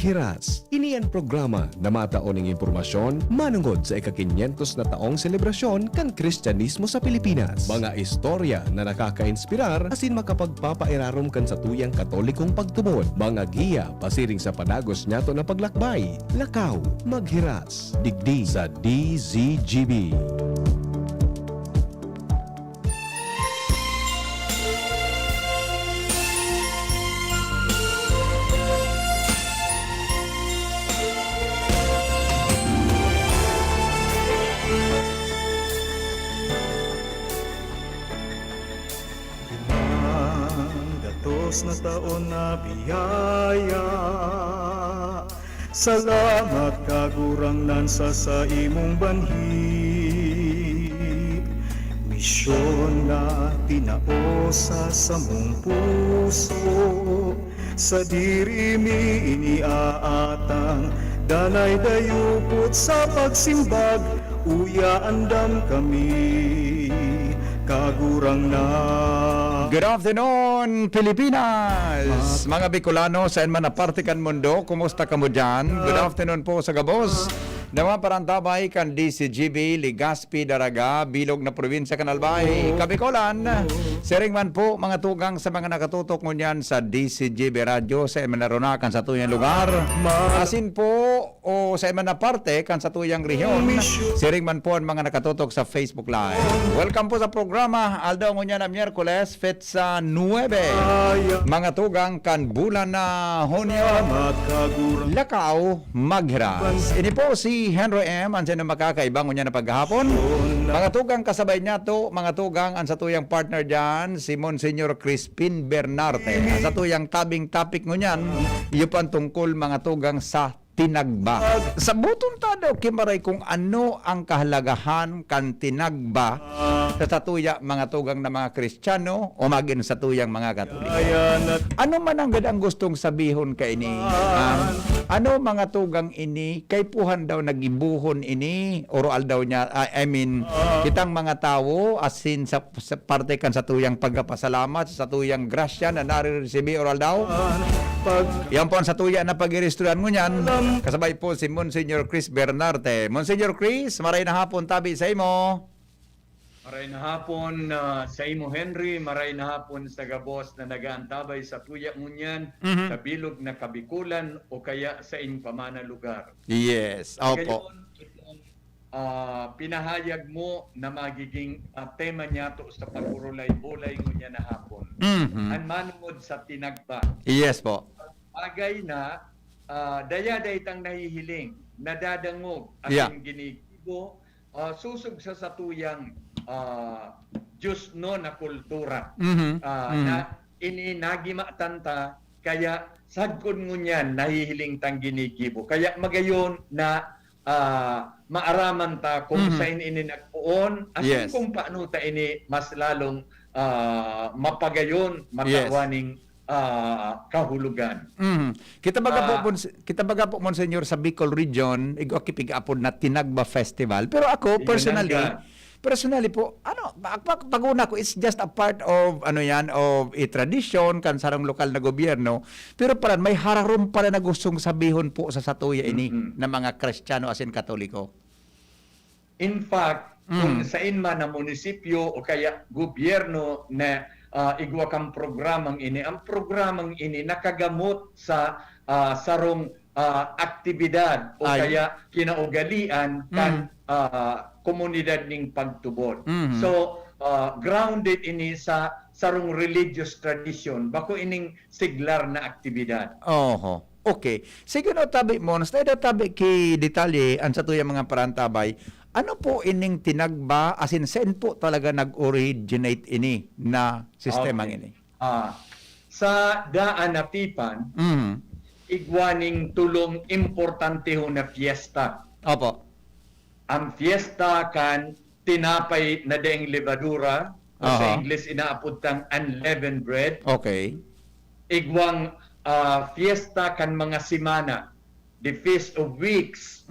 Maghiras. Ini ang programa na mataoning impormasyon manungod sa ika-500 na taong selebrasyon kan Kristyanismo sa Pilipinas. Mga istorya na nakaka-inspirar asin makapagpapairarom kan sa tuyang katolikong pagtubod. Mga giya pasiring sa panagos nyato na paglakbay. Lakaw, Maghiras. Digdi sa DZGB. Na taon na biyaya, salamat kagurangnan sa imong banhi. Misyon na tinao sa mong puso, sa dirimi iniaatang danay dayupot sa pagsimbag, uya andam kami kagurangnan. Good afternoon, Pilipinas! Mga Bicolano, saan man napartikan mundo, kumusta ka mo dyan? Good afternoon po sa Gabos. Naman parantabay kan DCGB, Legazpi, Daraga, Bilog na probinsya kan Albay, Kabikolan. Sering man po mga tugang sa mga nakatutok ngunyan sa DCGB Radio sa Emanarona kan sa tuyang lugar. Asin po o sa Emana parte kan sa tuyang rehiyon. Sering man po ang mga nakatutok sa Facebook Live. Welcome po sa programa. Aldaw ngunyan na Miyerkules, Fetsa 9. Mga tugang kan bulan na Hunyo. Lakaw, Maghiras. Ini po si Henry M. Andiyan na makakaibang niya na paghapon. Mga tugang kasabay niya to, mga tugang ang sa tuyang partner dyan, si Monsignor Crispin Bernarte. Ang sa tuyang tabing topic ngunyan, iyo pan tungkol mga tugang sa tinagba. Sa butong tado, kimaray kung ano ang kahalagahan kan tinagba sa tuya mga tugang na mga Kristiyano o maging sa tuyang mga Katoliko. Ano man ang gadang gustong sabihon ka ini? Ano mga tugang ini? Kay puhan daw nagibuhon ini? Oral daw niya, kitang mga tao asin sa parte kan sa tuyang pagpasalamat, sa tuyang grasya na nare-receive oral daw. Yan po ang sa tuya na pag-iresturan mo niyan. Kasabay po si Monsignor Chris Bernarte. Monsignor Chris, maray na hapon tabi sa imo. Maray na hapon sa imo Henry, maray na hapon sa Gabos na nagaantabay sa tuya ngunyan, sa bilog na Kabikulan o kaya sa inyong pamana lugar. Yes, opo. Ngayon, itong pinahayag mo na magiging tema niya to sa pagurulay-bulay ngunyan na hapon. Ang manungod sa tinagba. Yes po. Bagay na daya-day tang nahihiling, nadadangog at ginigibo, susog sa satuyang Diyos no na kultura na ininagimatanta kaya sagkod ngunyan nahihiling tang ginigibo. Kaya magayon na maaraman ta kung sa ini nagpuon at kung paano ta ini mas lalong mapagayon matawaning kahulugan. Kita baga po Monsignor sa Bicol region, igo kipig-apod na Tinagba Festival. Pero ako personally po, pag-una ko, it's just a part of of a tradition kan sarang lokal na gobyerno. Pero pala may hararom pala na gustong sabihon po sa satuya ini na mga Kristiyano asin Katoliko. In fact, kung sa inman na munisipyo o kaya gobyerno na igwa kang programang ini, ang programang ini nakagamot sa sarong aktibidad o kaya kinaugalian kan komunidad ning pagtubod. So grounded ini sa sarong religious tradition bako ining siglar na aktibidad. Oho. Okay. Sige no tabi mo, na tabi ki detalye ang sa tuyang mga parantabay. Ano po ining tinagba asin saan po talaga nag-originate ini na sistemang ini? Sa daan na tipan, igwaning tulong importante ho na fiesta. Opo. Ang fiesta kan tinapay na daing levadura, o sa English inaapod tang unleavened bread. Okay. Igwang fiesta kan mga simana, the Feast of Weeks.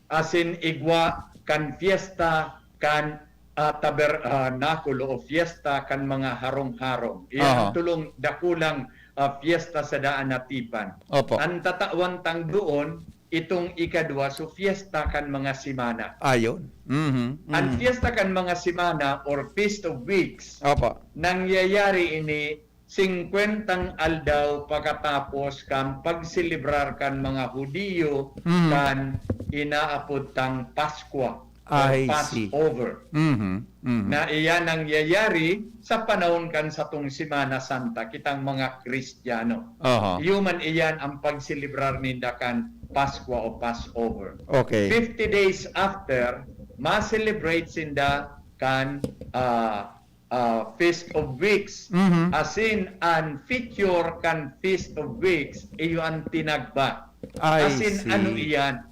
Asin igwa kan fiesta kan tabernakulo o fiesta kan mga harong-harong. Iyan tulong dakulang fiesta sa daan natipan. Opo. Ang tatawan tang doon, itong ikadwa, so fiesta kan mga simana. Ayon. Mhm. Ang fiesta kan mga simana or Feast of Weeks, Opo. nangyayari ini 50 aldaw pagkatapos kan pagselebrar kan mga Hudiyo kan inaapod tang Paskwa or I see. Passover. Mhm. Mhm. Na iyan ang yayari sa panahon kan sa tung Semana Santa kitang mga Kristiyano. Aha. Human iyan ang pagselebrar ninda kan Paskwa o Passover. Okay. 50 days after, ma-celebrate sinda kan Feast of Weeks. Mhm. As in, ang feature kan Feast of Weeks, iyo ang tinagba. I As in, see. ano iyan?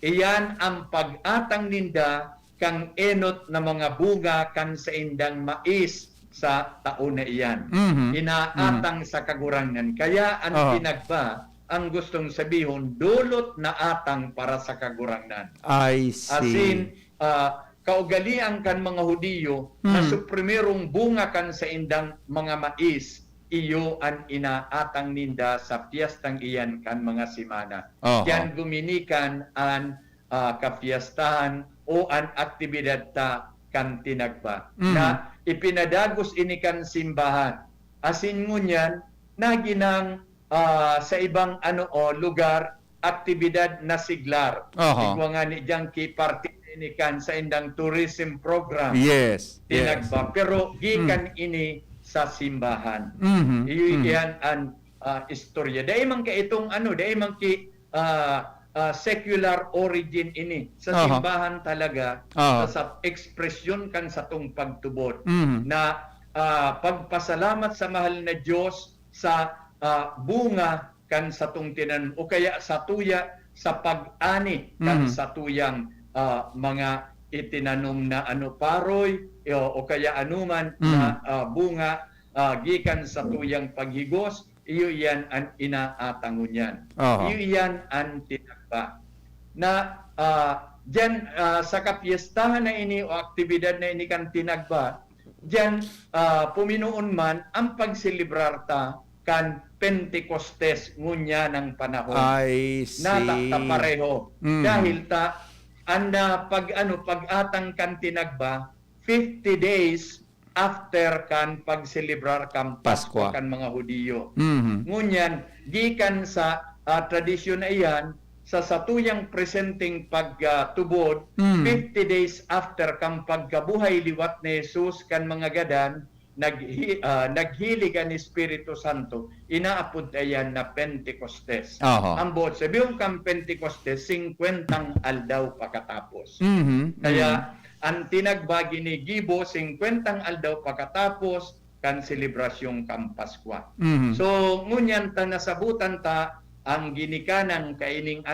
Iyan ang pag-atang ninda kang enot na mga bunga kan sa indang mais sa taon na iyan. Mhm. Inaatang sa kagurangan. Kaya ang Aha. tinagba, ang gustong sabihin, dulot na atang para sa kagurangan. I As in, see. kaugalian kan mga Hudiyo na sa primerong bunga kan sa indang mga mais, iyo ang inaatang ninda sa piyestang iyan kan mga simana. Aha. Yan guminikan ang kapiyastahan o ang aktibidad ta kan tinagba. Na ipinadagos ini kan simbahan. Asin ngunyan, na ginang sa ibang lugar, aktibidad na siglar. Aha. Igwa nga ni diyang kipartinikan sa indang tourism program. Yes. Yes. Tinagba. Pero gikan ini sa simbahan. Mhm. Iyo yan ang istorya. Dahil man ka itong dahil man ki secular origin ini. Sa Aha. simbahan talaga, Aha. sa ekspresyon kan sa tong pagtubod Mhm. na pagpasalamat sa mahal na Diyos sa bunga kan sa tong tinan o kaya sa tuya sa pag-ani kan sa tuyang mga itinanom na paroy o kaya anuman na bunga gikan sa tuyang paghigos, iyo yan ang inaatangon yan. Aha. Iyo yan ang tinagba. Na dyan sa kapiestahan na ini o aktibidad na ini kan tinagba, dyan puminuon man ang pagselebrar ta kan Pentecostes ngunya ng panahon. I see. Nata pareho. Mm. Dahil pag-atang kan tinagba 50 days after kan pagselebrar kan Pasko Paskwa. kan mga Hudiyo. Mhm. Ngunyan gikan sa tradisyon na iyan sa satuyang presenting pagtubod 50 days after kan pagkabuhay liwat ni Jesus kan mga gadan naghili ka ni Espiritu Santo, inaapod ayan na Pentecostes. Aha. Ang buot sabihin kang Pentecostes, 50 aldaw pagkatapos. Mhm. Kaya, ang tinagbagi ni Gibo, 50 aldaw pagkatapos, kan selebrasyong kang Paskwa. Mhm. So, ngunyan ta nasabutan ta, ang ginikanan kaining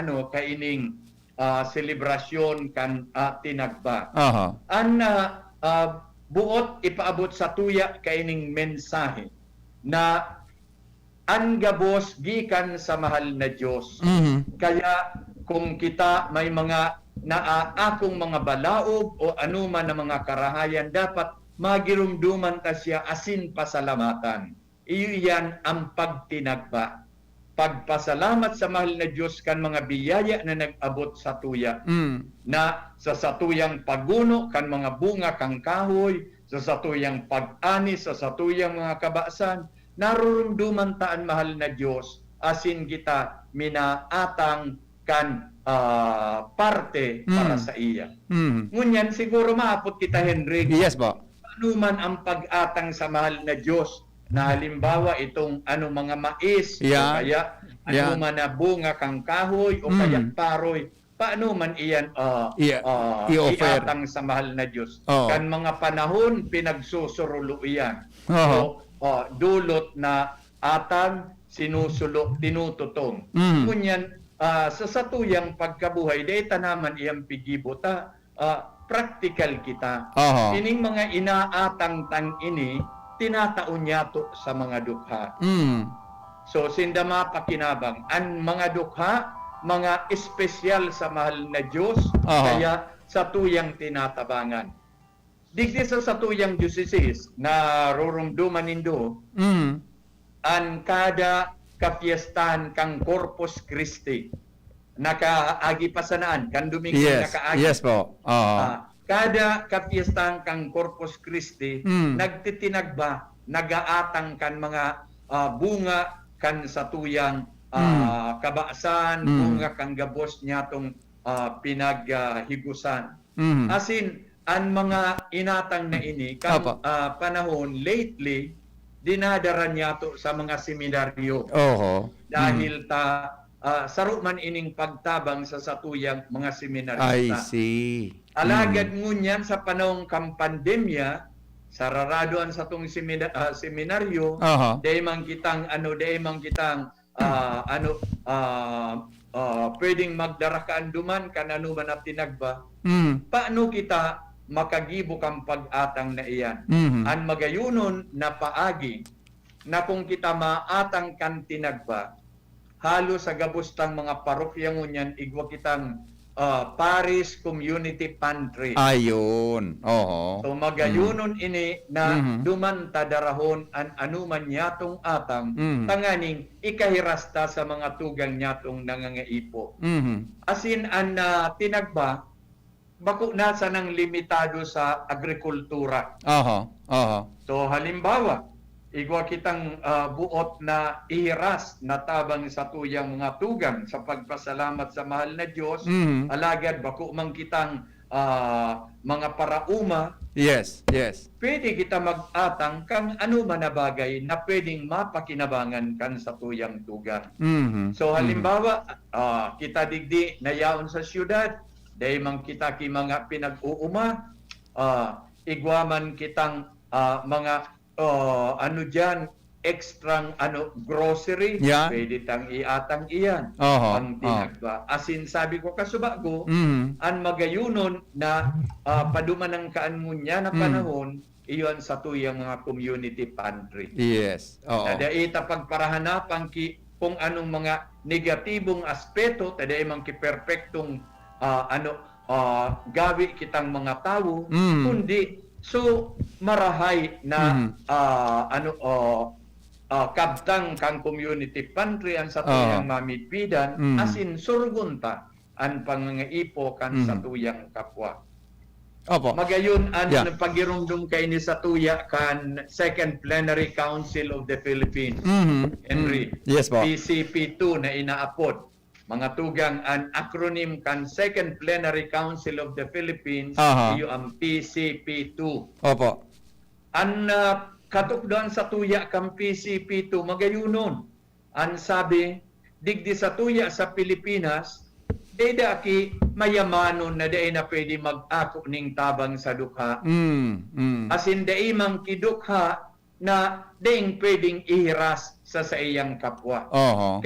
selebrasyon kan tinagba. Aha. Ang buot ipaabot sa tuya kaining mensahe na ang gabos gikan sa mahal na Diyos. Mhm. Kaya kung kita may mga naaakong mga balaog o anuman na mga karahayan, dapat magirumduman ta siya asin pasalamatan. Iyo yan ang pagtinagba. Pagpasalamat sa mahal na Diyos kan mga biyaya na nag-abot sa tuya. Na sa satuyang paguno kan mga bunga kang kahoy, sa satuyang pag-ani, sa satuyang mga kabaasan, narurumduman taan mahal na Diyos, asin kita minaatang kan parte para sa iya. Mhm. Ngunyan siguro maapot kita, Henry, Yes po. ano man ang pag-atang sa mahal na Diyos, na halimbawa itong mga mais Yeah. o kaya Yeah. man na bunga kang kahoy o kaya paroy, paano man iyan I-offer. iatang sa mahal na Diyos. Oo. Kan mga panahon pinagsusurulo iyan. Oo. So, dulot na atang sinusulo, tinututong. Mhm. Ngunyan, sa satuyang pagkabuhay, dahil naman iyang pigibota, practical kita. Aha. Ining mga inaatang tang ini, tinataon niya to sa mga dukha. Mhm. So, sinda mapakinabang, ang mga dukha, mga espesyal sa mahal na Diyos, Aha. kaya sa tuyang tinatabangan. Digdi sa tuyang diocese na rurumduman nindo, Mhm. an kada kapiestahan kang Corpus Christi. Nakaagi pa sanaan kan Domingo Yes. nakaagi. Yes po. Kada kapiestahan kang Corpus Christi nagtitinag ba nagaatang kan mga bunga kan sa tuyang kabaasan, bunga kang gabos nyatong pinaghigusan. Asin ang mga inatang na ini kan panahon lately dinadara niyato sa mga seminaryo. Oho. Dahil saro man ining pagtabang sa satuyang mga I seminarista. see. Alagad ngunyan sa panahong pandemya, sararadoan sa tong seminaryo, Aha. day man kitang pwedeng magdara ka anduman kanano man at tinagba. Paano kita makagibo kang pag-atang na iyan? Ang magayunon na paagi na kung kita maatang kan tinagba, halo sa gabustang mga parokya ngunyan igwa kitang Parish Community Pantry. Ayun. Oho. So magayunon ini na dumanta darahon an anuman nyatong atang tanganing ikahirasta sa mga tugang nyatong nangangaipo. Asin an tinagba bako nasa ng limitado sa agrikultura. Oho. Oho. So halimbawa, igwa kitang buot na ihiras na tabang sa tuyang mga tugang sa pagpasalamat sa mahal na Diyos. Alagad bako man kitang mga parauma. Yes. Yes. Pwede kita mag-atang kang ano man na bagay na pwedeng mapakinabangan kan sa tuyang tugang. So halimbawa, kita digdi na yaon sa syudad, dahil man kita ki mga pinag-uuma, igwaman kitang mga extrang grocery, Yeah. pwede tang iatang iyan. Oho. Ang tinagba. Asin sabi ko kasubago, ang magayunon na paduman ng kaanmunya na panahon, iyon sa tuyang mga community pantry. Yes. Oo. Tadaita pagparahanapan kung anong mga negatibong aspeto, taday mang kiperpektong gawi kitang mga tao, kundi so marahay na kabtang kang community pantry ang sa tuyang mamidbidan, asin surgunta ang pangangaipo kan sa tuyang kapwa. Opo. Magayon ang Yeah. pagirumdum kay ni sa tuya kan Second Plenary Council of the Philippines. Henry. Yes po. PCP2 na inaapod. Mga tugang ang acronym kan Second Plenary Council of the Philippines, iyo ang PCP2. Opo. Ang katukdoan sa tuya kan PCP2 magayunon. Ang sabi, digdi sa tuya sa Pilipinas, deda ki mayamanon na day na pwede mag-ako ning tabang sa dukha. Asin day mang kidukha na ding pwedeng ihiras sa iyang kapwa.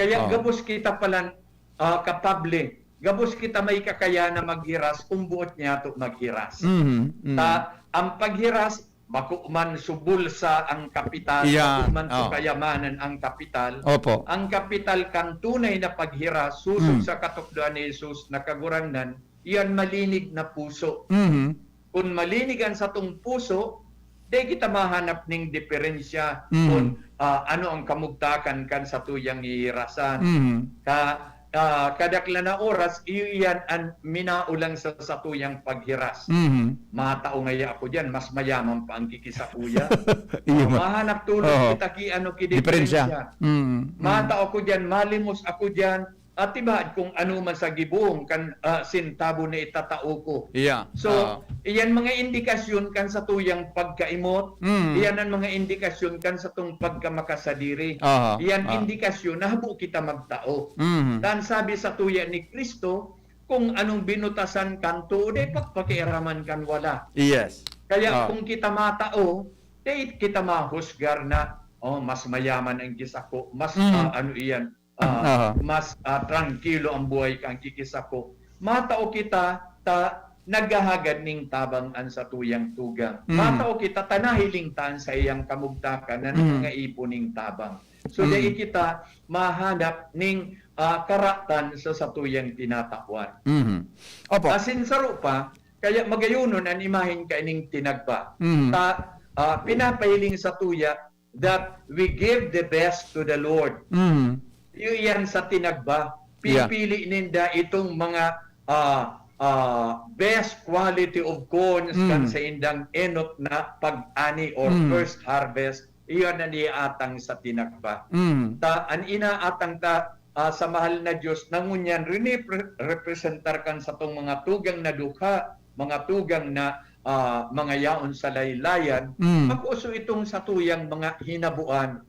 Kaya gabos kita palan kapable, gabos kita may kakaya na maghiras kung buot niya to maghiras. Ang paghiras, bako man subulsa ang kapital, bako man to kayamanan ang kapital. Opo. Ang kapital kan tunay na paghiras, susog sa katukdoan ni Jesus na kagurangnan, iyan malinig na puso. Kung malinigan sa tong puso, di kita mahanap ning diferensya kung ano ang kamugtakan kan sa tuyang ihirasan. Kadakla na oras, iyan ang minaulang sa tuyang paghiras. Matao ngaya ako dyan, mas mayaman pa ang kikisakuya. Mahanap tulog kita ki ano ki diferensya. Matao ko dyan, malimos ako dyan, at tibaad kung ano man sa gibuong kan sintabo na itatao ko. Yeah. So, iyan mga indikasyon kan sa tuyang pagkaimot, iyan ang mga indikasyon kan sa tong pagkamakasadiri. Iyan indikasyon na habo kita magtao. Dan sabi sa tuya ni Kristo, kung anong binutasan kan tuoy, pagpakiaraman kan wala. Yes. Kaya kung kita matao, kita mahusgar na, mas mayaman ang gisako, mas mas tranquilo ang buhay kang kikisako. Matao kita naghahagad ning tabang an sa tuyang tugang. Matao kita tanahiling taan sa iyang kamugtakan na mga ipuning tabang. So dai kita mahanap ning karatan sa tuyang tinatakwan. Opo. Asin saro pa, kaya magayunon ang imahin ka ining tinagba. Pinapahiling sa tuya that we give the best to the Lord. Mm. Iyan sa tinagba. Yeah. Pipili ninda itong mga best quality of corns kan sa indang enot na pag-ani or first harvest. Iyon na niatang sa tinagba. Mm. An inaatang ta sa mahal na Diyos nangunyan representar kan sa tong mga tugang na dukha, mga tugang na mga yaon sa laylayan, makuso itong sa tuyang mga hinabuan.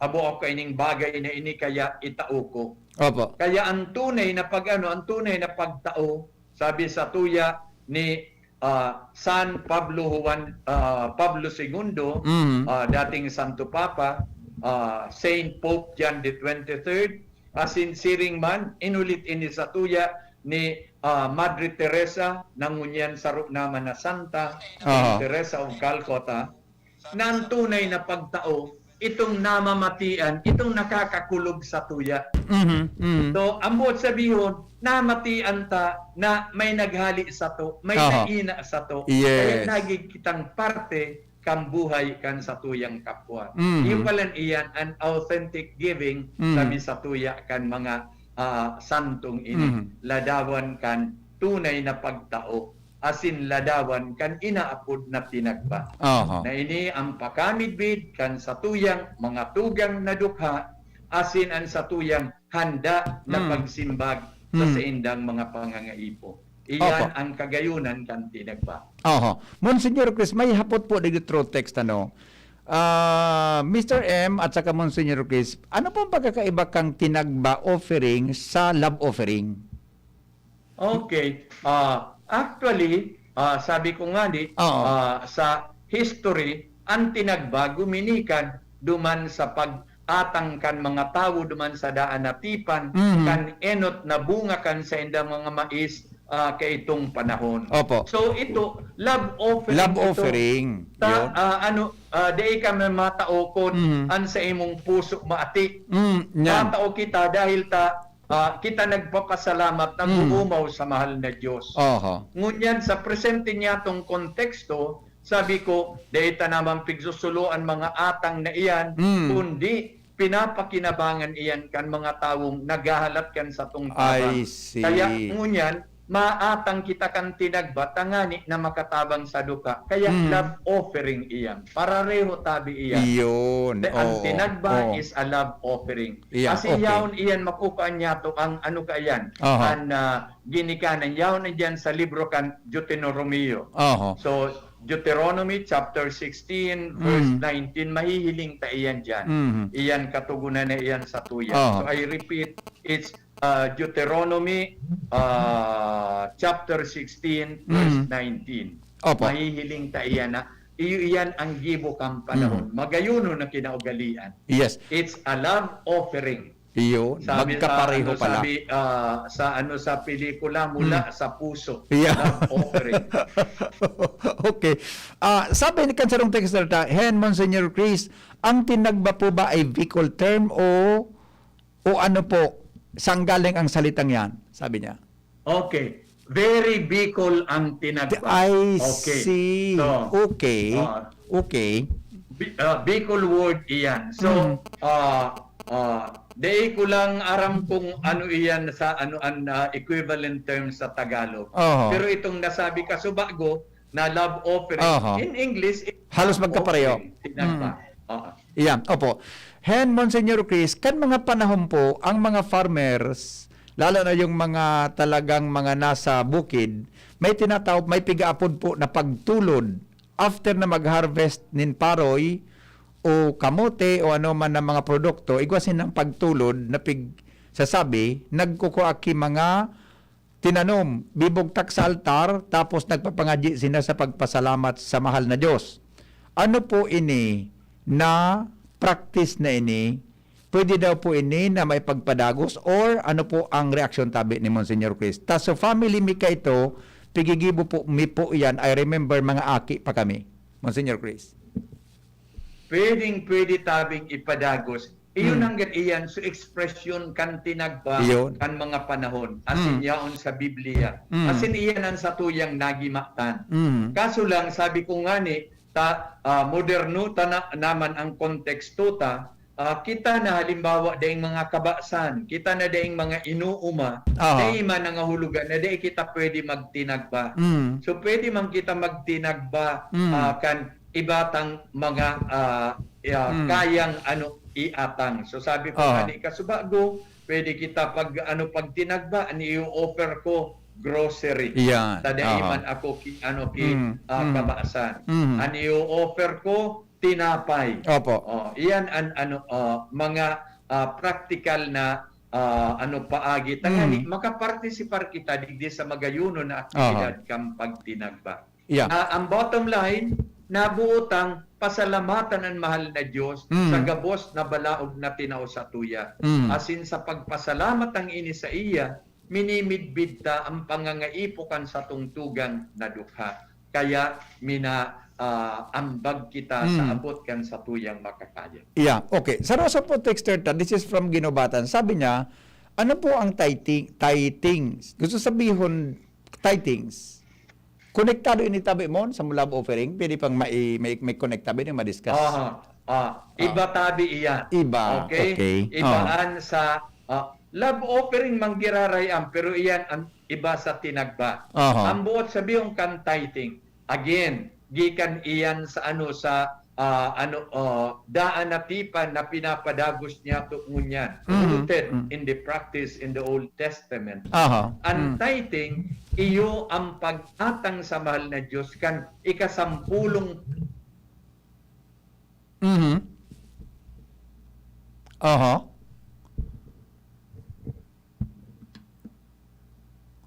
Abo ako ining bagay na ini kaya itao ko. Opo. Kaya ang tunay na ang tunay na pagtao, sabi sa tuya ni San Pablo Juan Pablo II, dating Santo Papa, Saint Pope John the 23rd, sinsiring man, inulit ini sa tuya ni Madre Teresa, nangunyan sa naman na Santa, Teresa of Calcutta, na ang tunay na pagtao, itong namamatian, itong nakakakulog sa tuya. So, ambot sabihon, namatian ta na may naghali sa to, may naina sa to, kaya nagig kitang parte kang buhay kan sa tuyang kapwa. Yung pala iyan, an authentic giving, sabi sa tuya kan mga santong ini, ladawan kan tunay na pagtao, asin ladawan kan inaapod na tinagba. Na ini ang pakamidbid kan sa tuyang mga tugang na dukha, asin ang sa tuyang handa na pagsimbag sa saindang mga pangangaipo. Iyan ang kagayunan kan tinagba. Monsignor Chris, may hapot po dito through text Mr. M at saka Monsignor Chris, ano po ang pagkakaiba kang tinagba offering sa love offering? Okay. Actually, sabi ko nga sa history, ang tinagba guminikan duman sa pag-atang kan mga tao duman sa daan na tipan, kan enot na bunga kan sa indang mga mais kaitong panahon. Opo. So ito, love offering. Love offering. Dahil kami mataokon an sa imong puso maati. Matao kita dahil kita nagpapasalamat na gumaw sa mahal na Diyos. Ngunyan sa presente niya tong konteksto, sabi ko, dahil naman pigsusuluan mga atang na iyan, kundi pinapakinabangan iyan kan mga taong naghahalat kan sa tong tabang. Kaya ngunyan, maatang kita kan tinagba, tangani na makatabang sa duka. Kaya love offering iyan. Parareho tabi iyan. Ang tinagba is a love offering. Kasi yaon iyan makukaan niya to ang ano ka iyan. Ang ginikanan. Yaon na dyan sa libro kan Deuteronomio. So, Deuteronomy chapter 16 verse 19, mahihiling ta iyan dyan. Iyan katugunan na iyan sa tuya. So I repeat, it's Deuteronomy chapter 16 verse 19. Mahihiling ta iyan na iyan ang gibo kang panahon. Magayuno na kinaugalian. Yes. It's a love offering. Iyon, magkapareho pala. Sabi sa pelikula mula sa puso. Love offering. Okay. Sabi ni Kansarong text na Monsignor Chris, ang tinagba po ba ay vehicle term o ano po, saan galing ang salitang yan? Sabi niya. Okay. Very Bicol ang tinagba. I see. So, okay. Bicol word iyan. So, Dahil ko lang aram kung ano iyan sa ang equivalent term sa Tagalog. Pero itong nasabi ka subago na love offering in English, halos magkapareho. Iyan, opo. Monsignor Chris, kan mga panahon po, ang mga farmers, lalo na yung mga talagang mga nasa bukid, may tinatawag, may pigaapod po na pagtulod after na mag-harvest nin paroy, o kamote o ano man ng mga produkto, igwasin ng pagtulod na sasabi, nagkukuaki mga tinanom, bibugtak sa altar, tapos nagpapangadyi sila sa pagpasalamat sa mahal na Diyos. Ano po ini na practice na ini? Pwede daw po ini na may pagpadagos or ano po ang reaksyon tabi ni Monsignor Chris? So family mi ka ito, pigigibo po mi po yan, I remember mga aki pa kami. Monsignor Chris. Pwede tabing ipadagos. Iyon hanggat iyan so ekspresyon kan tinagba kan mga panahon. Asin yaon sa Biblia. Asin iyan ang sa tuyang nagimaktan. Kaso lang, sabi ko nga ni, moderno naman ang konteksto kita na halimbawa daing mga kabasan, kita na daing mga inuuma, daing man nangahulugan na daing kita pwede magtinagba. So pwede man kita magtinagba kan ibatang mga kayang iatang. So sabi ko ani kasubago, pwede kita pagtinagba ani i-offer ko grocery. Tadai man ako kabasan. Ani i-offer ko tinapay. Iyan mga practical na paagi tangani makapartisipar kita digdi sa magayuno na aktibidad kang pagtinagba. Ang bottom line, nabuotang pasalamatan ang mahal na Diyos sa gabos na balaod na tinao sa tuya. Asin sa pagpasalamat ang ini sa iya, minimidbid ta ang pangangaipokan sa tungtugang na dukha. Kaya ambag kita sa abot kan sa tuyang makakaya. Okay. Sa Rosa po texter this is from Ginobatan. Sabi niya, ano po ang tithings? Gusto sabihin tithings. Konektado ini tabi mo sa love offering, pwede pang may connect tabi yung ma-discuss. Iba tabi iyan. Iba. Okay. Ibaan sa love offering manggirarayam, pero iyan ang iba sa tinagba. Ang buot sabihong kan tithing, again, gikan iyan sa daan na tipan na pinapadagos niya tuunyan. Rooted in the practice in the Old Testament. Ang tithing, iyo ang pag-atang sa mahal na Diyos kan ikasampulong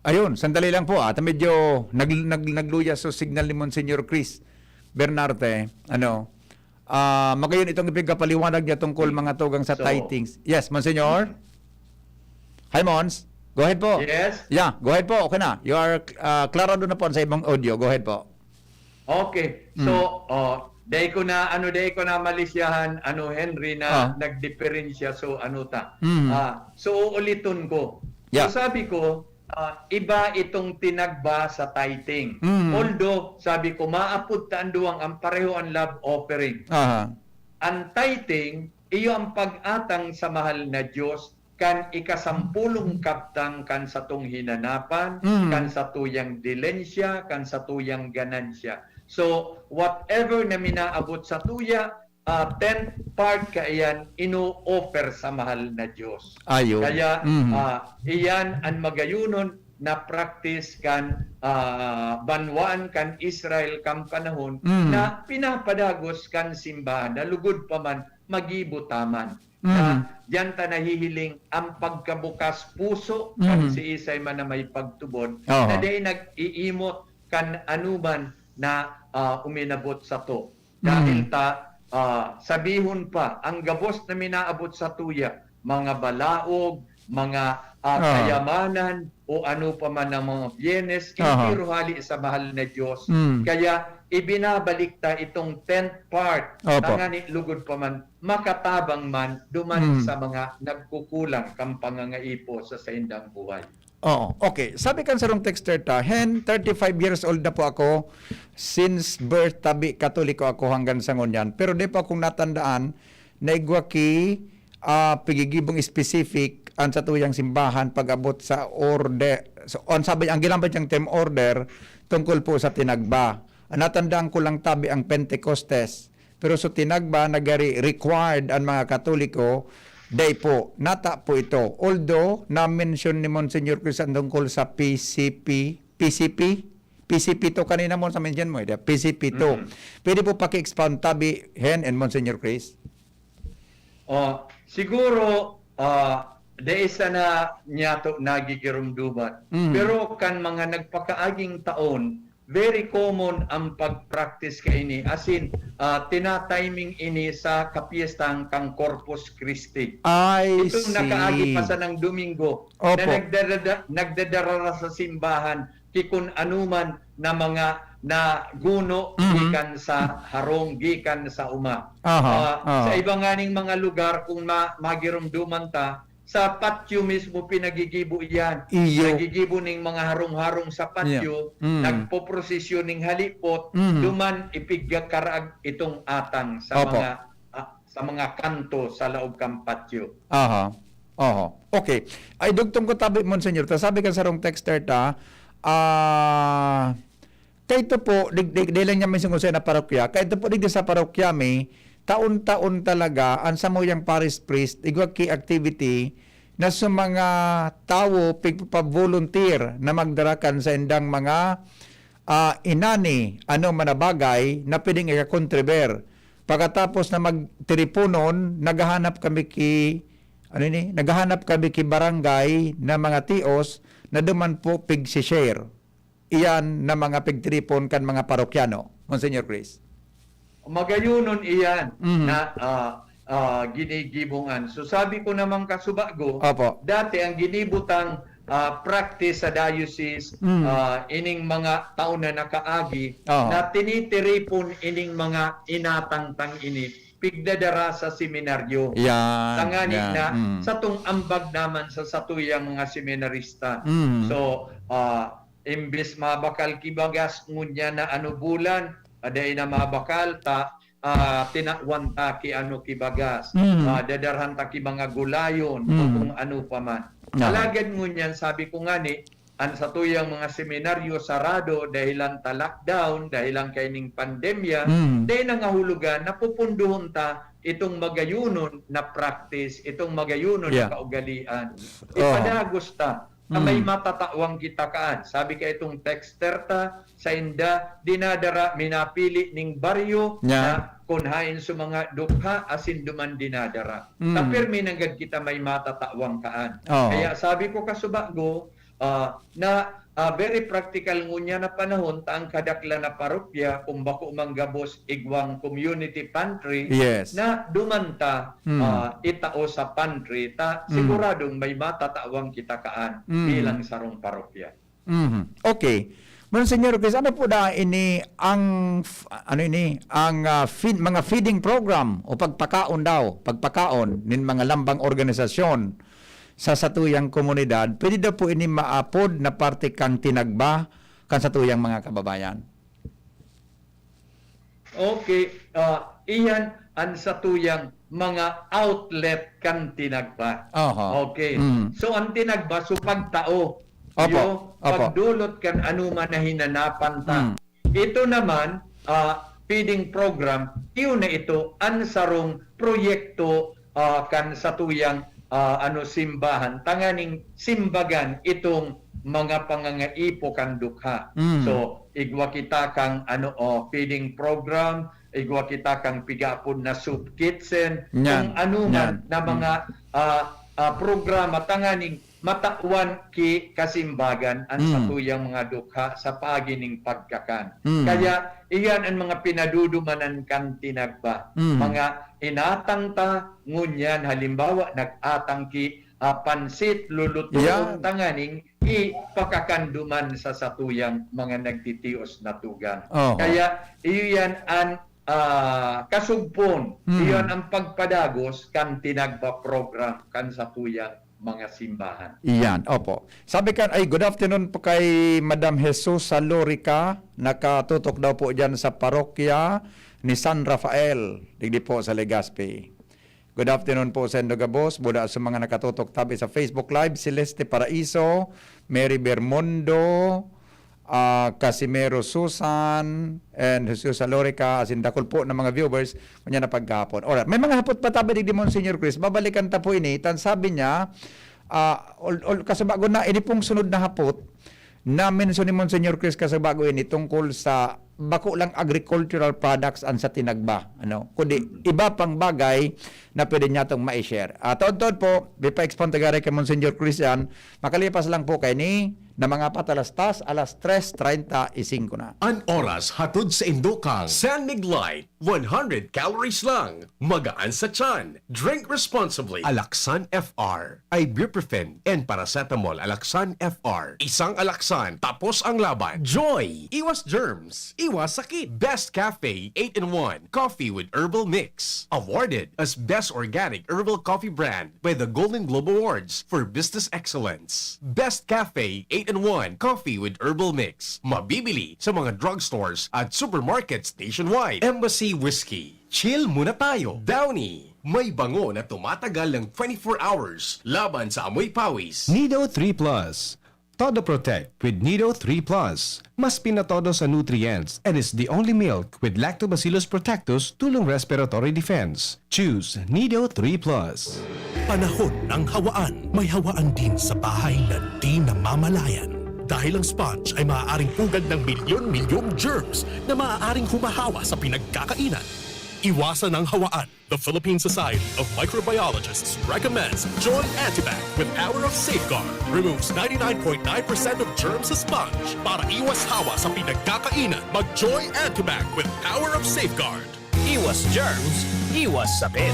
Ayun, sandali lang po. Medyo nagluya sa signal ni Monsignor Chris Bernarte. Magayon itong ipigkapaliwanag niya tungkol mga tugang sa tithings. Yes, Monsignor? Hi, Mons. Go ahead po. Yes? Yeah, go ahead po. Okay na. You are klarado na po sa ibang audio. Go ahead po. Okay. So, dahil ko na malisyahan Henry na nagdiferensya so so uulitin ko. Yeah. So sabi ko iba itong tinagba sa tithing. Although sabi ko maapud ta anduang ang pareho ang love offering. Ang tithing iyo ang pag-atang sa mahal na Diyos kan ikasampulong kaptang kan sa tong hinanapan, kan sa tuyang dilensya, kan sa tuyang ganansya. So, whatever na minaabot sa tuya, 10th part kaiyan ino-offer sa mahal na Diyos. Ayun. Kaya, iyan ang magayunon na practice kan banwaan kan Israel kan panahon na pinapadagos kan simbahan na lugod pa man magibutaman. Diyan ta nahihiling ang pagkabukas puso kan si Isay man na may pagtubod na di nag-iimot kan anuman na uminabot sa to. Dahil sabihon pa, ang gabos na minaabot sa tuya, mga balaog, mga kayamanan, o ano pa man ng mga bienes, ipiruhali sa mahal na Diyos. Kaya ibinabalik ta itong 10th part, tangani lugod pa man, makatabang man, duman sa mga nagkukulang kang pangangaipo sa saindang buhay. Okay. Sabi kan sa rong texter 35 years old na po ako. Since birth, tabi Katoliko ako hanggang sa ngunyan. Pero di pa akong natandaan na igwaki pigigibong specific ang sa tuyang simbahan pag-abot sa order. So, sabi, ang ginamit niyang term order tungkol po sa tinagba. Natandaan ko lang tabi ang Pentecostes. Pero sa tinagba, nagari required ang mga Katoliko. Day po, nata po ito. Although, na-mention ni Monsignor Chris tungkol sa PCP to kanina mo sa mention mo, PCP to. Pwede po paki-expound tabi, Hen and Monsignor Chris? Siguro, isa na niya to nagigirumduman. Pero kan mga nagpakaaging taon, very common ang pag-practice kaini. As in, tina-timing ini sa kapiestang kang Corpus Christi. Itong nakaagi pa sa ng Domingo na nagdadarara sa simbahan kikun anuman na mga na guno gikan sa harong, gikan sa uma. Sa ibang nganing mga lugar kung magirumduman ta, sa patio mismo pinagigibo iyan. Iyo. Nagigibo ning mga harong-harong sa patio, Yeah. nagpoprosesyon ning halipot, Mhm. duman ipigya karaag itong atang sa Opo. mga kanto sa laog kang patio. Aha. Oho. Okay. Ay dugtong ko tabi Monsignor. Ta sabi ka sa rong texter ta, kayto po di lang niya mismo sa na parokya. Kayto po digdi sa parokya may taon-taon talaga ang samuyang parish priest igwag ki activity na sa mga tao pagpa-volunteer na magdarakan sa indang mga inani ano manabagay na pwedeng ika-contriber. Pagkatapos na magtiripunon, naghahanap kami ki barangay na mga tios na duman po pig-share. Iyan na mga pigtripon kan mga parokyano. Monsignor Chris. Magayunon iyan Mhm. na ginigibungan. So sabi ko naman kasubago, Opo. dati ang ginibutang practice sa diocese ining mga taon na nakaagi Oo. na tinitiripon ining mga inatangtang ini pigdadara sa seminaryo. Yan. Tanganin yan. na Mm. sa tung ambag naman sa satuyang mga seminarista. Mm. So, imbes mabakal kibagas ngunya na ano bulan, aday na mabakal ta tinakwan ta ki ano kibagas, dadarhan ta ki mga gulayon o kung ano pa man. Alagad ngunyan sabi ko nga ni, ang satuyang mga seminaryo sarado dahilan ta lockdown, dahilan kaining pandemya, dahil nangahulugan na pupunduhon ta itong magayunon na practice, itong magayunon Yeah. na kaugalian. Ipadagos ta na may matatawang kita kaan. Sabi ka itong texter ta sa inda, dinadara, minapili ning baryo na kunhain sa mga dukha asin duman dinadara. Tapir minanggad kita may matatawang kaan. Oo. Kaya sabi ko kasubago, na very practical ngunya na panahon ta ang kadakla na parokya kung bako manggabos igwang community pantry Yes. na dumanta itao sa pantry ta siguradong may matatawang kita kaan bilang sarong parokya. Mhm. Okay. Monsignor Chris, ano po da ini ang mga feeding program o pagpakaon nin mga lambang organisasyon sa satuyang komunidad, pwede daw po ini maapod na parte kang tinagba kan satuyang mga kababayan? Okay, iyan ang satuyang mga outlet kan tinagba. Oho. Okay. So ang tinagba so pagtao. Opo, Yo, opo. pagdulot kan anuman na hinanapan ta. Ito naman feeding program, iyon na ito ang sarong proyekto kan satuyang simbahan, tanganing simbagan itong mga pangangaipo kang dukha. So, igwa kita kang feeding program, igwa kita kang pigapon na soup kitchen, kung anuman na mga programa tanganing matawan ki kasimbagan ang satuyang mga dukha sa pagining pagkakan. Kaya iyan ang mga pinadudumanan kan tinagba. Mga inatang ta ngunyan halimbawa nag-atang ki pansit lulutuon tanganing ipakakanduman sa satuyang mga nagtitios na tugang. Kaya iyan ang kasugpon, iyon ang pagpadagos kan tinagba program kan satuyang mga simbahan. Iyan, opo. Sabi kan, good afternoon po kay Madam Jesus Salorica. Nakatutok daw po dyan sa parokya ni San Rafael. Digdi po sa Legazpi. Good afternoon po sa Endogabos. Buda sa mga nakatutok tabi sa Facebook Live. Celeste Paraiso, Mary Bermondo, Casimero Susan, and Jesus Salorica, as in dakol po ng mga viewers, kanya na paghapon. Alright, may mga hapot pa tabi di Monsignor Chris, babalikan ta po ini, tan sabi niya, kasabago na, ini pong sunod na hapot, na mention ni Monsignor Chris kasabago ini tungkol sa bako lang agricultural products ang sa tinagba. Kundi iba pang bagay na pwede niya itong ma-share. Taon-taon po, bipa-expand tagare kay Monsignor Chris yan, makalipas lang po kay ni na mga patalastas alas 3:35 na. An oras hatod sa Indokang. San Mig Light, 100 calories lang. Magaan sa tiyan. Drink responsibly. Alaksan FR. Ibuprofen and paracetamol Alaksan FR. Isang Alaksan, tapos ang laban. Joy! Iwas germs. Iwas sakit. Best Cafe 8-in-1. Coffee with herbal mix. Awarded as Best Organic Herbal Coffee Brand by the Golden Globe Awards for Business Excellence. Best Cafe 8-in-1 Coffee with Herbal Mix. Mabibili sa mga drugstores at supermarkets nationwide. Embassy Whiskey. Chill muna tayo. Downy. May bango na tumatagal ng 24 hours laban sa amoy pawis. Nido 3 Plus. Todo Protect with Nido 3 Plus. Mas pinatodo sa nutrients and is the only milk with Lactobacillus protectus tulong respiratory defense. Choose Nido 3 Plus. Panahon ng hawaan. May hawaan din sa bahay na di namamalayan. Dahil ang sponge ay maaaring pugad ng milyon-milyong germs na maaaring humahawa sa pinagkakainan. Iwasan ang hawaan. The Philippine Society of Microbiologists recommends Joy Antibac with Power of Safeguard. Removes 99.9% of germs sa sponge. Para iwas hawa sa pinagkakainan, mag-Joy Antibac with Power of Safeguard. Iwas germs, iwas sakit.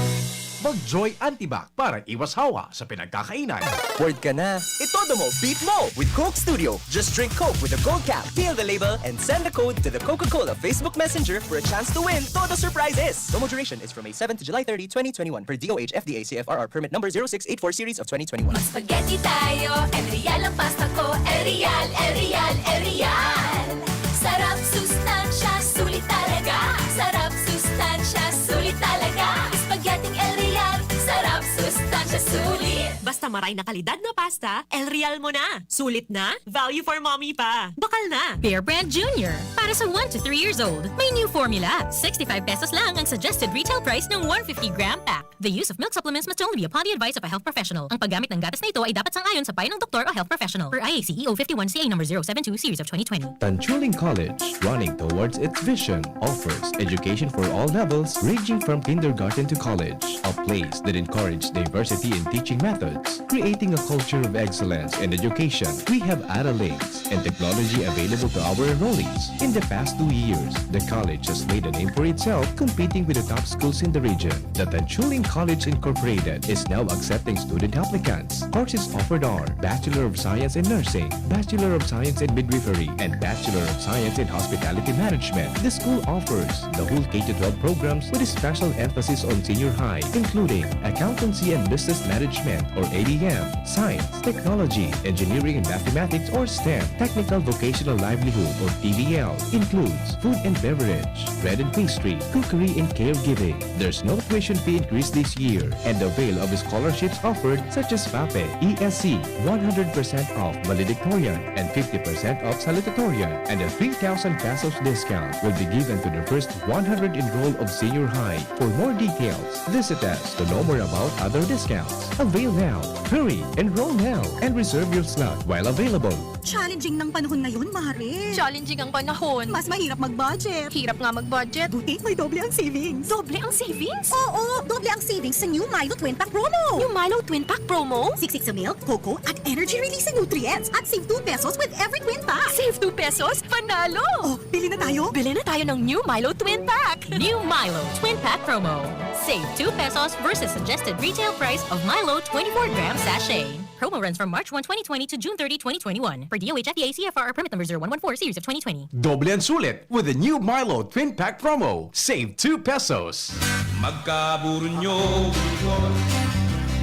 Mag-Joy Antibac para iwas hawa sa pinagkakainan. Word ka na. Itodo mo, beat mo with Coke Studio. Just drink Coke with a gold cap, peel the label, and send the code to the Coca-Cola Facebook Messenger for a chance to win Todo surprises. Promo duration is from May 7 to July 30, 2021 per DOH FDA CFRR permit number 0684 series of 2021. Spaghetti tayo, El Real ang pasta ko, El Real, El Real, El Real. Sarap, sustansya, sulit talaga. Sarap, sustansya, sulit talaga. Spaghetti El Real, sarap, sustansya, sulit. Basta maray na kalidad na pasta, El Real mo na. Sulit na, value for mommy pa. Bakal na. Bear Brand Junior. Para sa 1 to 3 years old, may new formula. 65 pesos lang ang suggested retail price ng 150-gram pack. The use of milk supplements must only be upon the advice of a health professional. Ang paggamit ng gatas na ito ay dapat sangayon sa payo ng doktor o health professional. Per IACEO 51CA number 072 series of 2020. Tanchuling College, running towards its vision, offers education for all levels ranging from kindergarten to college. A place that encourages diversity in teaching methods, creating a culture of excellence in education. We have accolades and technology available to our enrollees. In the past 2 years, the college has made a name for itself, competing with the top schools in the region. The Tanchuling College Incorporated is now accepting student applicants. Courses offered are Bachelor of Science in Nursing, Bachelor of Science in Midwifery, and Bachelor of Science in Hospitality Management. The school offers the whole K-12 programs with a special emphasis on senior high, including Accountancy and Business Management or ADM, Science, Technology, Engineering and Mathematics or STEM, Technical Vocational Livelihood or TVL, includes food and beverage, bread and pastry, cookery and caregiving. There's no tuition fee increase this year and the avail of scholarships offered such as FAPE, ESC, 100% off valedictorian and 50% off salutatorian, and a 3,000 pesos discount will be given to the first 100 enrolled of senior high. For more details, visit us to know more about other discounts. Avail now, hurry, enroll now, and reserve your slot while available. Challenging ng panahon ngayon, Mare. Challenging ang panahon. Mas mahirap mag-budget. Hirap nga mag-budget. Buti may doble ang savings. Doble ang savings? Oo, doble ang savings sa New Milo Twin Pack Promo. Yung Milo Twin Pack promo? Siksik sa milk, cocoa, at energy-releasing nutrients. At save 2 pesos with every twin pack. Save 2 pesos? Panalo! Oh, bili na tayo. Bili na tayo ng New Milo Twin Pack. New Milo Twin Pack Promo. Save 2 pesos versus suggested retail price of Milo 24-gram sachet. Promo runs from March 1, 2020 to June 30, 2021. Per DOH FDA CFRR permit number 0114 series of 2020. Doble ang sulit with the new Milo Twin Pack Promo. Save 2 pesos. Magkaburunyo, Bicol.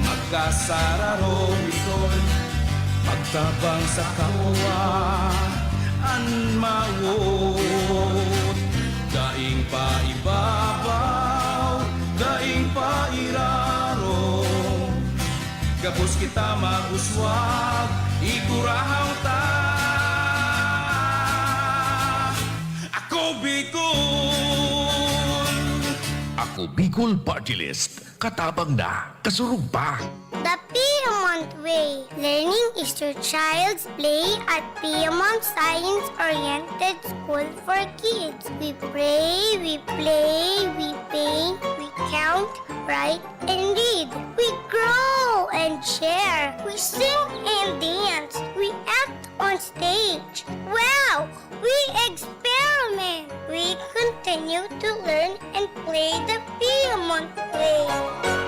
Magkasararo, Bicol. Magtabang sa kawa, anmawot. Daing pa ibabaw, daing pa iraro. Gapos kita maguswag, ikurahang ta. Ako Bicol! Ako Bicol Party List. Katabang na, kasurug pa. The Piedmont Way. Learning is your child's play at Piedmont Science-Oriented School for Kids. We pray, we play, we paint, we count, write, and read. We grow and share. We sing and dance. We act on stage. Wow! We experiment. We continue to learn and play the Piedmont way.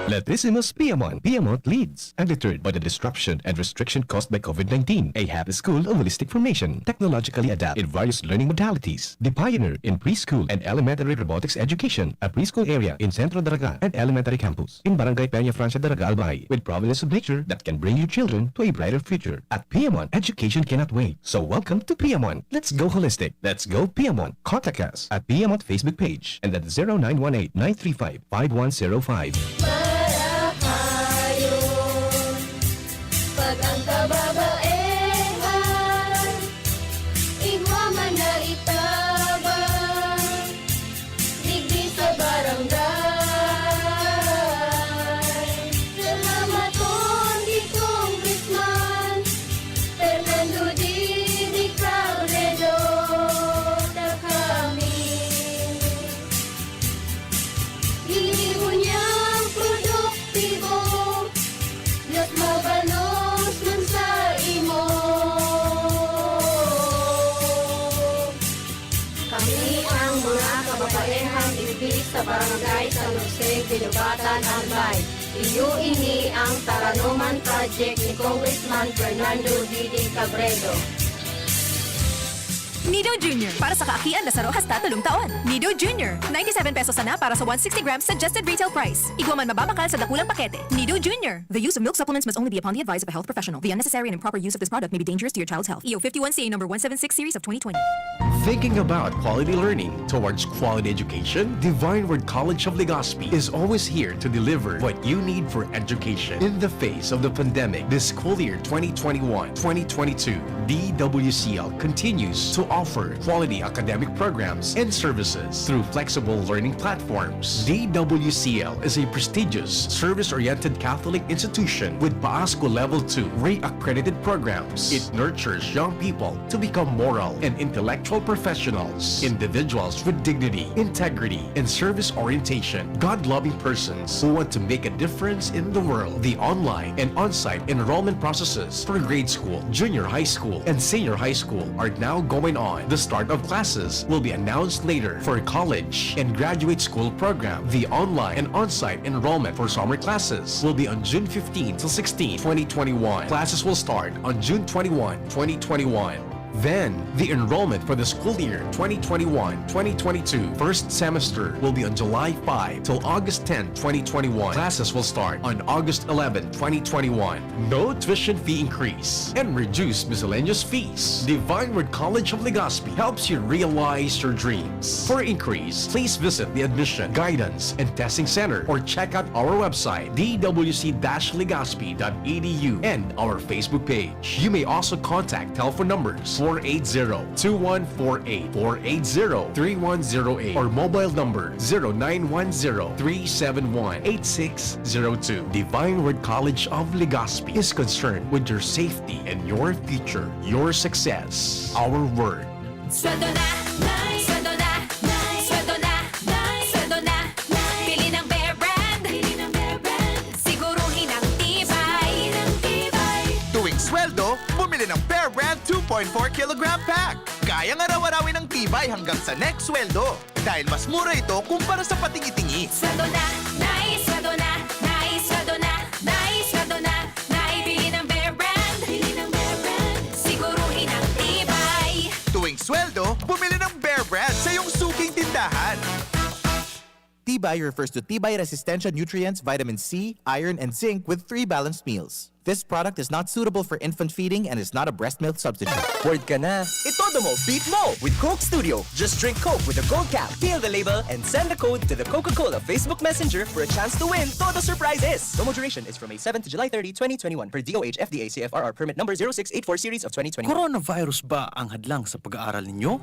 Latissimus Piedmont. Piedmont leads. Undeterred by the disruption and restriction caused by COVID-19, a happy school of holistic formation, technologically adapt in various learning modalities. The pioneer in preschool and elementary robotics education, a preschool area in Centro Daraga and elementary campus in Barangay Peña Francia Daraga Albay, with providence of nature that can bring your children to a brighter future. At Piedmont, education cannot wait. So welcome to Piedmont. Let's go holistic. Let's go Piedmont. Contact us at Piedmont Facebook page and at 0918-935-5105. Pag ang kababaehan, igwa man na itabang, digdi sa barangay. Salamat Kondi Congressman Fernando Didi Cabredo na kami. Hiniho niyang produktibo, Diyos mabalos man sa imo. Kami ang mga kababaehang ibig sa barangay San Jose, Bilugatan, Albay. Iyo ini ang Taranuman Project ni Congressman Fernando Didi Cabredo. Nido Jr. Para sa kaakian na saro hasta 3 taon. Nido Jr. 97 pesos na para sa 160 grams suggested retail price. Igwa man mababakal sa dakulang pakete. Nido Jr. The use of milk supplements must only be upon the advice of a health professional. The unnecessary and improper use of this product may be dangerous to your child's health. EO 51CA number 176 series of 2020. Thinking about quality learning towards quality education? Divine Word College of Legazpi is always here to deliver what you need for education. In the face of the pandemic, this school year 2021-2022, DWCL continues to offer quality academic programs and services through flexible learning platforms. DWCL is a prestigious, service-oriented Catholic institution with PAASCO Level 2 RAY-accredited programs. It nurtures young people to become moral and intellectual professionals, individuals with dignity, integrity, and service orientation, God-loving persons who want to make a difference in the world. The online and on-site enrollment processes for grade school, junior high school, and senior high school are now going on. The start of classes will be announced later. For college and graduate school program, the online and on-site enrollment for summer classes will be on June 15 till 16, 2021. Classes will start on June 21, 2021. Then, the enrollment for the school year 2021-2022 first semester will be on July 5 till August 10, 2021. Classes will start on August 11, 2021. No tuition fee increase and reduced miscellaneous fees. Divine Word College of Legazpi helps you realize your dreams. For increase, please visit the Admission, Guidance, and Testing Center or check out our website dwc-legazpi.edu and our Facebook page. You may also contact telephone numbers 480-2148, 480-3108, or mobile number 0910-371-8602. Divine Word College of Legazpi is concerned with your safety and your future, your success, our word. Sweldo na, sweldo na, sweldo na, sweldo na. Pili ng Bear Brand, siguruhin ang tibay. Tuwing sweldo, bumili ng Bear Brand 2.4 kilogram pack. Kayang araw-arawin ng tibay hanggang sa next sweldo. Dahil mas mura ito kumpara sa patingi-tingi. Sweldo na, sweldo na, sweldo na, sweldo na. Pili ng Bear Brand, siguruhin ang tibay. Tuwing sweldo, bumili ng Bear Brand sa iyong suking tindahan. Tibay refers to Tibay Resistensya nutrients, vitamin C, iron, and zinc with 3 balanced meals. This product is not suitable for infant feeding and is not a breast milk substitute. Word ka na. Itodo mo, beat mo with Coke Studio. Just drink Coke with a gold cap, peel the label, and send the code to the Coca-Cola Facebook Messenger for a chance to win Todo Surprises. Promo duration is from May 7 to July 30, 2021 per DOH FDA CFRR permit number 0684 series of 2021. Coronavirus ba ang hadlang sa pag-aaral ninyo?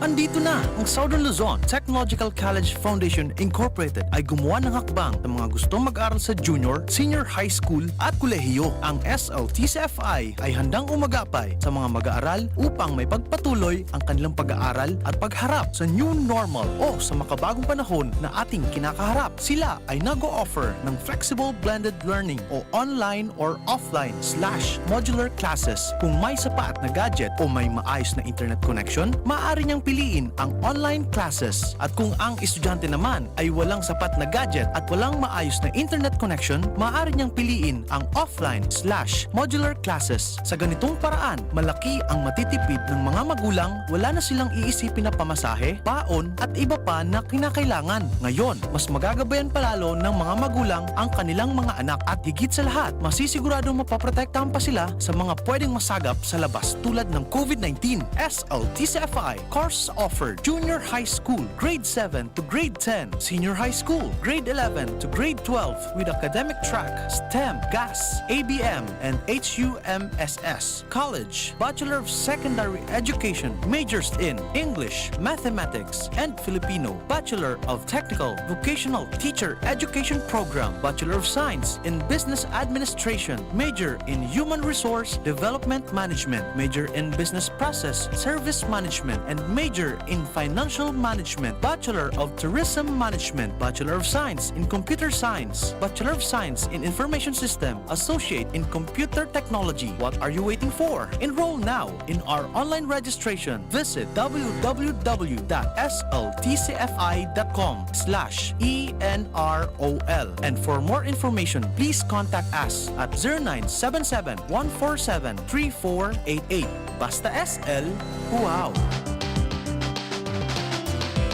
Andito na ang Southern Luzon Technological College Foundation Incorporated ay gumawa ng hakbang ng mga gustong mag-aral sa junior, senior high school at kolehiyo. Ang SLTCFI ay handang umagapay sa mga mag-aaral upang may pagpatuloy ang kanilang pag-aaral at pagharap sa new normal o sa makabagong panahon na ating kinakaharap. Sila ay nag-o-offer ng flexible blended learning o online or offline/modular classes. Kung may sapat na gadget o may maayos na internet connection, maaari niyang piliin ang online classes. At kung ang estudyante naman ay walang sapat na gadget at walang maayos na internet connection, maaari niyang piliin ang offline/modular classes. Sa ganitong paraan, malaki ang matitipid ng mga magulang, wala na silang iisipin na pamasahe, baon at iba pa na kinakailangan. Ngayon, mas magagabayan palalo ng mga magulang ang kanilang mga anak at higit sa lahat, masisiguradong mapaprotektahan pa sila sa mga pwedeng masagap sa labas tulad ng COVID-19. SLTCFI course offered junior high school, grade 7 to grade 10, senior high school, grade 11 to grade 12 with academic track, STEM, GAS, ABM, and HUMSS. College, Bachelor of Secondary Education, majors in English, Mathematics, and Filipino. Bachelor of Technical Vocational Teacher Education Program, Bachelor of Science in Business Administration, major in Human Resource Development Management, major in Business Process Service Management, and major in Financial Management, Bachelor of Tourism Management, Bachelor of Science in Computer Science, Bachelor of Science in Information System, Associate in Computer Technology. What are you waiting for? Enroll now in our online registration. Visit www.sltcfi.com/ENROL. And for more information, please contact us at 0977-147-3488. Basta SL, wow!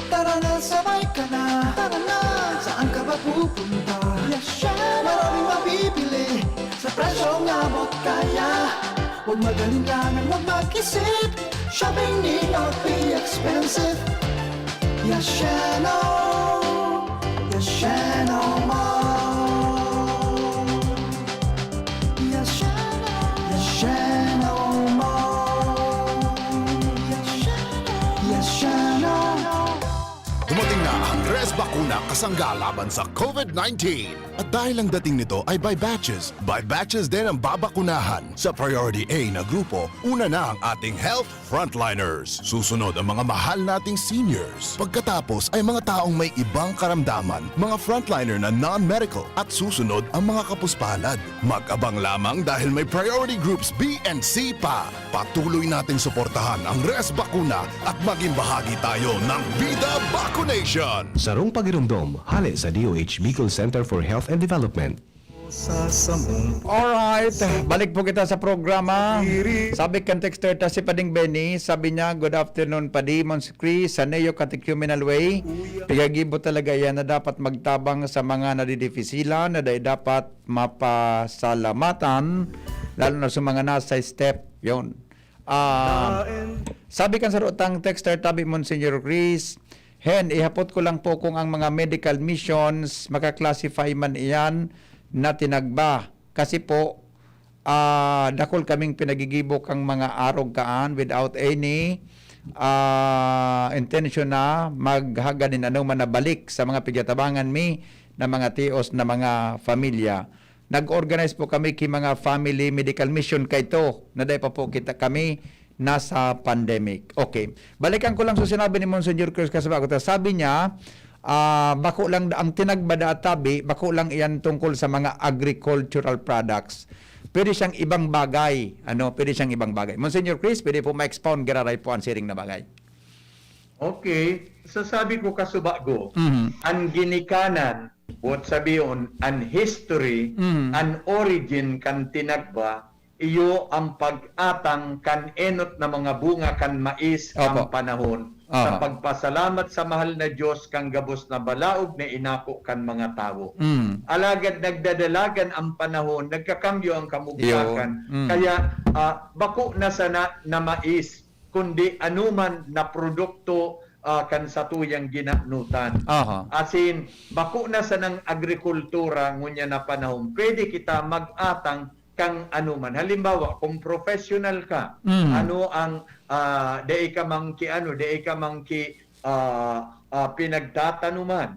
Tara na, sabay ka na. Tara na, saan ka ba pupunta? Maraming mabibili sa presyong abot kaya. Huwag magalinlangan, huwag mag-isip. Shopping need not be expensive. Yashano Mall. Yashano Mall. Yashano. Dumating na ang Res Bakuna kasangga laban sa COVID-19. At dahil ang dating nito ay by batches din ang babakunahan. Sa Priority A na grupo, una na ang ating health frontliners. Susunod ang mga mahal nating seniors. Pagkatapos ay mga taong may ibang karamdaman, mga frontliner na non-medical. At susunod ang mga kapuspalad. Mag-abang lamang dahil may priority groups B and C pa. Patuloy nating suportahan ang Res Bakuna at maging bahagi tayo ng Vida Vaccination. Sarong pagirumdom, hali sa DOH Bicol Center for Health and Development. Alright, balik po kita sa programa. Sabi kan texter ta si Pading Benny, sabi niya, good afternoon Padi, Mons Chris, sa Neo Catechumenal Way. Pigagibo talaga yan na dapat magtabang sa mga nadidifisila na dapat mapasalamatan, lalo na sa mga nasa step, yon. Sabi kan sa rutang texter tabi Monsignor Chris, Hen, ihapot ko lang po kung ang mga medical missions, makaklasify man iyan na tinagba. Kasi po, dakol kaming pinagigibok ang mga arog kaan without any intention na maghaganin anong manabalik sa mga pigyatabangan mi na mga tios na mga familia. Nag-organize po kami ki mga family medical mission kay to, na dahil pa po kita kami nasa pandemic. Okay. Balikan ko lang sa sinabi ni Monsignor Cruz Casabago. Sabi niya, bako lang ang tinagbada at tabi, bako lang iyan tungkol sa mga agricultural products. Pwede siyang ibang bagay. Pwede siyang ibang bagay. Monsignor Chris, pwede po ma-expound gararay po ang siring na bagay. Okay. Sasabi ko kasubago, ang ginikanan, o sabiyon, ang history, ang origin kan tinagba, iyo ang pag-atang kan enot na mga bunga kan mais ang panahon sa pagpasalamat sa mahal na Diyos kang gabos na balaog na inako kan mga tao. Alagad nagdadalagan ang panahon, nagkakambyo ang kamugtakan. Kaya bako na sana na mais, kundi anuman na produkto kan sa tuyang ginanutan. Asin, bako na sa ng agrikultura ngunya na panahon, pwede kita mag-atang kang ano man. Halimbawa, kung professional ka, ano ang dai ka mangki pinagtatanuman.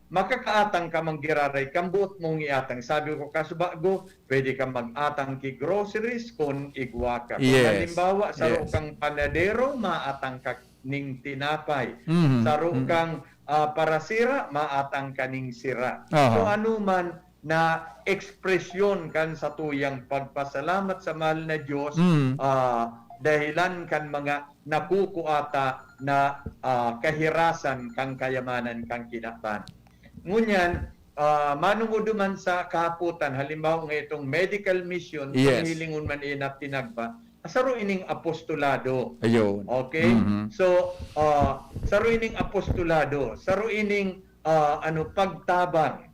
Makakaatang ka manggiraray kambuot mong iatang. Sabi ko kasubago, pwede ka mag-atang ki groceries kung igwa ka. Kung Yes. halimbawa, saro Yes. kang panadero, maatang ka ning tinapay. Mhm. Saro kang parasira, maatang ka ning sira. Aha. So ano man na ekspresyon kan sa tuyang pagpasalamat sa mahal na Diyos, dahilan kan mga nakukuata na kahirasan kang kayamanan kang kinatan. Ngunyan, manungod man sa kahaputan, halimbawa ng itong medical mission, Yes. hilingon man inap tinagba, saro ining apostolado. Ayun. Okay? Mhm. So, saro ining apostolado, saro ining pagtabang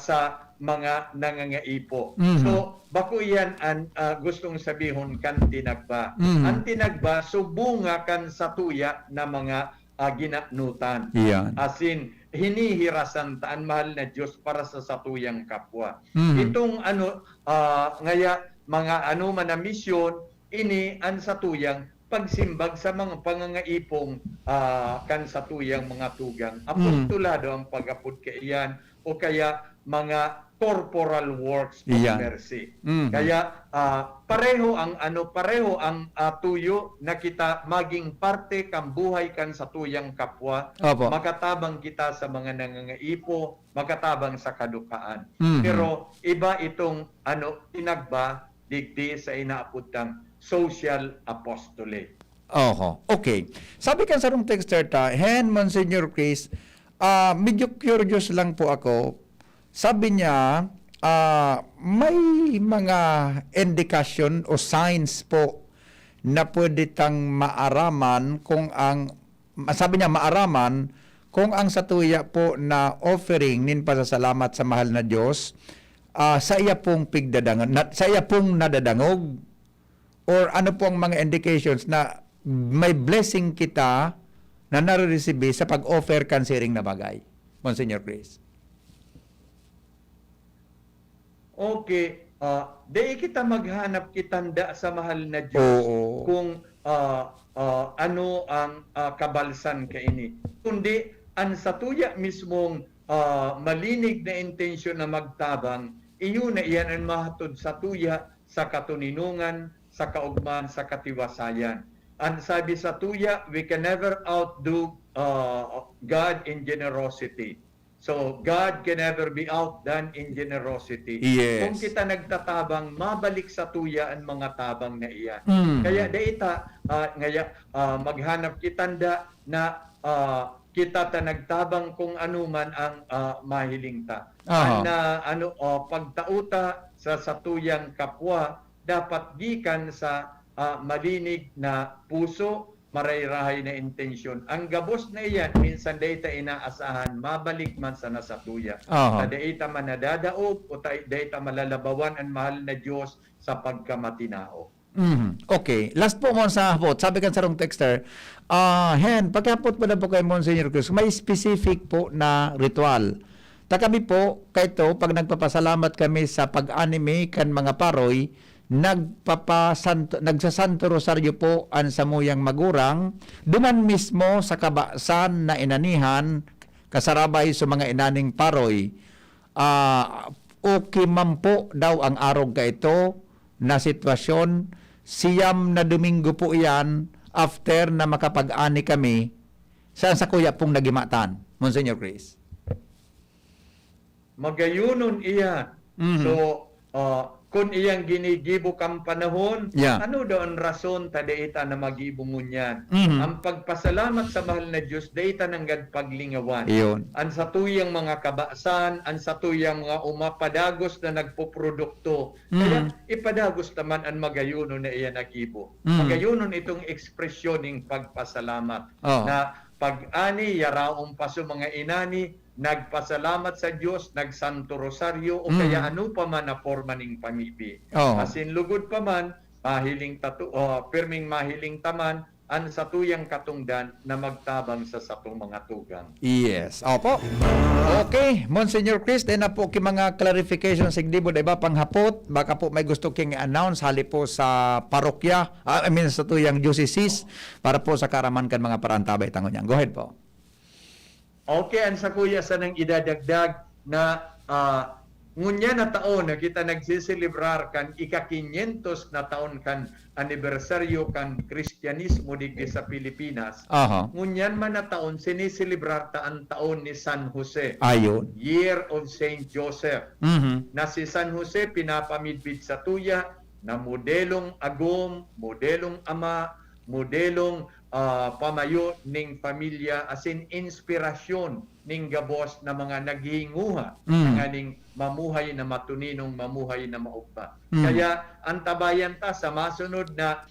sa mga nangangaipo. Mhm. So, bako yan ang gustong sabihon kan tinagba. Mhm. Ang tinagba, subunga kan sa tuya na mga ginanutan. Iyan. As in, hinihirasan taan mahal na Diyos para sa satuyang kapwa. Mhm. Itong ngaya mga man na misyon, ini ang satuyang pagsimbag sa mga pangangaipong kan satuyang mga tugang. Apostolado ang pag-apod kaiyan o kaya mga corporal works of Iyan. mercy. Mhm. Kaya pareho ang tuyo na kita maging parte kang buhay kan sa tuyang kapwa. Opo. Makatabang kita sa mga nangangaipo, makatabang sa kadukaan. Mhm. Pero iba itong tinagba digdi sa inaaputang social apostolate. Oho. Okay. Sabi kan sa rong texter ta, hen Monsignor Chris, medyo curious lang po ako. Sabi niya, may mga indikasyon o signs po na pwede tang maaraman kung ang, sabi niya maaraman kung ang satuya po na offering nin pasasalamat sa mahal na Diyos, sa iya pong sa iya pong nadadangog, or ano po ang mga indications na may blessing kita na nare-receive sa pag-offer kansiring na bagay, Monsignor Chris? Okay, di kita maghanap kitanda sa mahal na Diyos Oo. kung ano ang kabalsan kaini. Kundi ang satuya mismong malinig na intensyon na magtabang, iyon na iyan ang mahatod sa tuya sa katuninungan, sa kaugman, sa katiwasayan. Ang sabi sa tuya, we can never outdo God in generosity. So, God can never be outdone in generosity. Yes. Kung kita nagtatabang, mabalik sa tuya ang mga tabang na iyan. Mm. Kaya daita, maghanap kitanda na kita ta nagtabang kung ano man ang mahiling ta. Aha. Pagtauta sa satuyang kapwa, dapat gikan sa malinig na puso, marayrahay na intensyon. Ang gabos na iyan, minsan data inaasahan, mabalik man sa nasatuya. Aha. Na data man nadadaog, o data malalabawan ang mahal na Diyos sa pagkamatinao. Mhm. Okay. Last po mo sa hapot. Sabi kan sa rong texter, hen, pagkapot mo na po kay Monsignor Cruz, may specific po na ritual. Ta kami po, kahit pag nagpapasalamat kami sa pag-anime kan mga paroy, nagsasanto rosaryo po ang samuyang magurang, duman mismo sa kabasan na inanihan, kasarabay sa mga inaning paroy, okay man po daw ang arog ka ito na sitwasyon, siyam na Domingo po iyan, after na makapag-ani kami, saan sa kuya pong nagimatan, Monsignor Chris? Magayunon iyan. Mhm. So, kung iyang ginigibo kang panahon, Yeah. ano daw ang rason ta deita na magibo mo niyan? Mhm. Ang pagpasalamat sa mahal na Diyos, deita nang paglingawan. Iyon. Ang satuyang mga kabasan, ang satuyang mga umapadagos na nagpoprodukto. Kaya ipadagos naman ang magayunon na iyan nagibo. Magayunon itong ekspresyoning pagpasalamat. Oh. Na pag-ani, yaraong paso mga inani, nagpasalamat sa Diyos, nagsanto rosaryo, o kaya ano pa man na forma ng pamibi. Oh. As in lugod pa man, pirming mahiling taman, ang satuyang katungdan na magtabang sa satong mga tugang. Yes. Opo. Okay, Monsignor Chris, din na po mga clarification sigdibo, diba, panghapot, baka po may gusto king announce hali po sa parokya, sa tuyang diocese, para po sa karaman kan mga parantabay tangon yan. Go ahead po. Okay, ang sa kuya sa nang idadagdag na ngunya na taon na kita nagsiselebrar kan ika-500 na taon kan anibersaryo kan Kristyanismo digdi sa Pilipinas. Aha. Ngunyan man na taon siniselebrar ta ang taon ni San Jose. Ayun. Year of Saint Joseph. Na si San Jose pinapamidbid sa tuya na modelong agom, modelong ama, modelong pamayo ning pamilya, asin inspirasyon ning gabos na mga naghihinguha nga ning mamuhay na matuninong, mamuhay na maugma. Kaya ang tabayan ta sa masunod na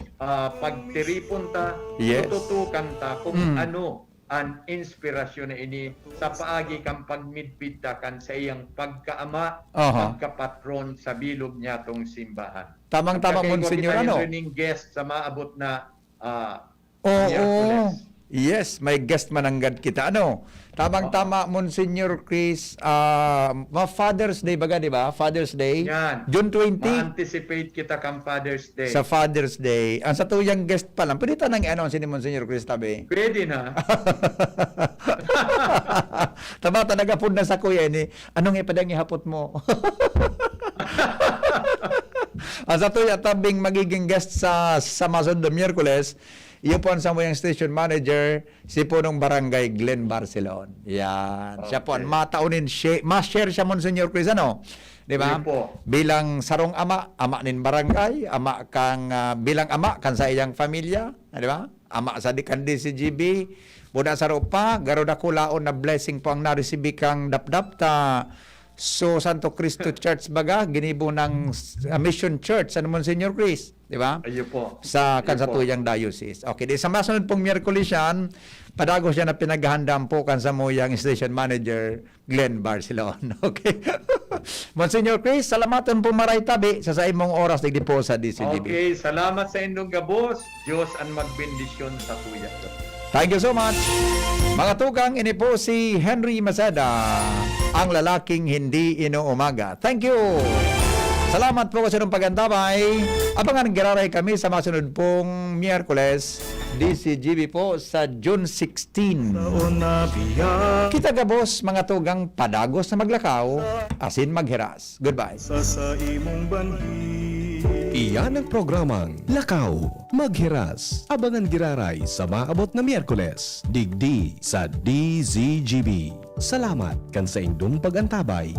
pagtiripon ta, tututukan ta kung ano ang inspirasyon na ini sa paagi kang pagmidbid ta kan sa iyang pagkaama, pagkapatron sa bilog niya tong simbahan. Tamang-tama, Monsignor, ano? Ning guest sa maabot na Oo. Yes, may guest mananggad kita. Ano? Tamang-tama, Monsignor Chris, Father's Day baga, di ba? Father's Day. Yan. June 20. Ma-anticipate kita kang Father's Day. Sa Father's Day. Ang sa tuyang guest pa lang. Pwede tanang i-announce ni Monsignor Chris tabi. Pwede na. Tama, talaga po na sa kuya ni. Anong ipadang ihapot mo? Ang sa tuya tabing magiging guest sa Masunod na Miyerkules, iyo po ang samuyang station manager, si po nung barangay Glen Barcelon. Yan. Okay. Siya po ang mataunin, ma-share siya, Monsignor Chris, ano? Di ba? Bilang sarong ama nin barangay, bilang ama kan sa iyang pamilya, di ba? Ama sa kan DCGB, buda sa ropa, garo na kulaon na blessing po ang naresibi kang dapdap ta. So, Santo Cristo Church baga, ginibo ng Mission Church, ano Monsignor Chris? Di ba? Ayun po. Sa kansatuyang diocese. Okay, di sa masunod pong Miyerkules yan, padago siya na pinaghahandaan po kansamuyang station manager, Glen Barcelon. Okay? Monsignor Chris, salamatan po maray tabi sa imong oras digdi po sa DCGB. Okay, salamat sa inyong gabos. Diyos ang magbendisyon sa tuya. Thank you so much. Mga tugang, ini po si Henry Masada, ang lalaking hindi inuumaga. Thank you. Salamat po sa inyong pagantabay. Abangan giraray kami sa masunod pong Miyerkules, DCGB po sa June 16. Kita gabos, mga tugang, padagos na maglakaw, asin maghiras. Goodbye. Sa imong banhi. Iyan ang programang Lakaw, Maghiras. Abangan giraray sa maabot na Miyerkules, digdi sa DZGB. Salamat kan sa indong pagantabay.